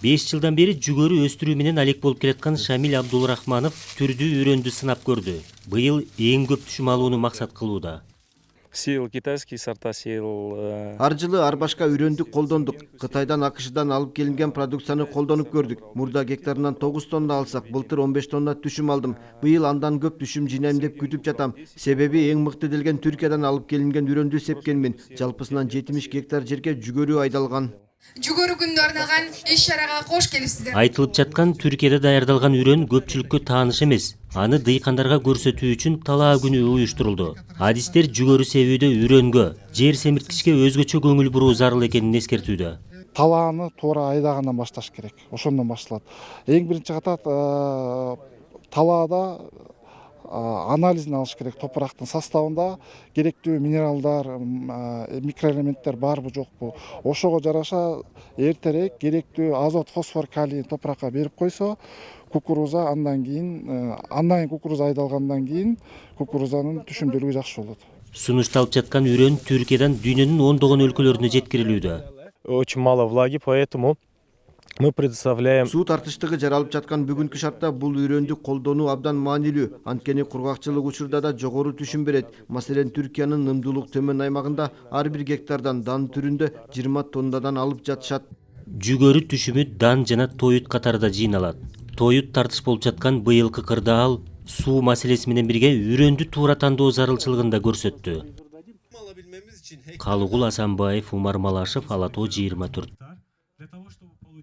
5 жылдан бери жүгөрү өстүрүү менен алек болуп келаткан Шамил Абдулрахманов түрдүү үрөндү сынап көрдү. Быйыл эң көп түшүм алууну максат кылууда. Сеял китайский сорта, сеял... Ар жылы ар башка үрөндү колдондук. Кытайдан, АКШдан алып келинген продукцияны колдонуп көрдүк. Мурда гектарынан 9 тонна алсак, былтыр 15 тонна түшүм алдым. Быйыл андан көп түшүм жинайм деп күтүп жатам. Себеби эң мыкты делген Түркиядан алып келинген үрөндү сепкенмин. Жалпысынан 70 гектар жерге жүгөрү айдалган. Жүгөрү күндө арналган иш-чарага кош келипсиздер. Айтылып жаткан Түркияда даярдалган үрөн көпчүлүккө тааныш эмес. Аны дыйкандарга көрсөтүү үчүн талаа күнү уюштурулду. Адистер жүгөрү себүүдө үрөнгө, жер семирткичке өзгөчө көңүл буруу зарыл экенин эскертүүдө. Талааны туура айдагандан башташ керек. Ошондон башталат. Эң биринчи катар талаада анализин алыш керек. Топурактын составында керектүү минералдар, микроэлементтер барбы жокпу. Ошого жараша эртерээк керектүү азот, фосфор, калий топуракка берип койсо, кукуруза андан кийин кукуруза айдалгандан кийин кукурузанын түшүмдүүлүгү жакшы болот. Сунушталып жаткан үрөн Түркиядан дүйнөнүн ондогон өлкөлөрүнө жеткирилүүдө. Очень мало влаги, поэтому мы предоставляем... Суу тартыштыгы жаралып жаткан бүгүнкү шартта бул үрөндү колдонуу абдан маанилүү. Анткени кургакчылык учурда да жогору түшүм берет. Маселен, Түркиянын нымдуулук төмөн аймагында ар бир гектардан дан түрүндө 20 тоннадан алып жатышат. Жүгөрү түшүмү дан жана тоют катарда жыйналат. Тоют тартыш болуп жаткан быйылкы кырдаал суу маселеси менен бирге үрөндү туура тандоо зарылчылыгын да көрсөттү. Калыгул Асанбаев, Умар Малашев, Ала Тоо 24.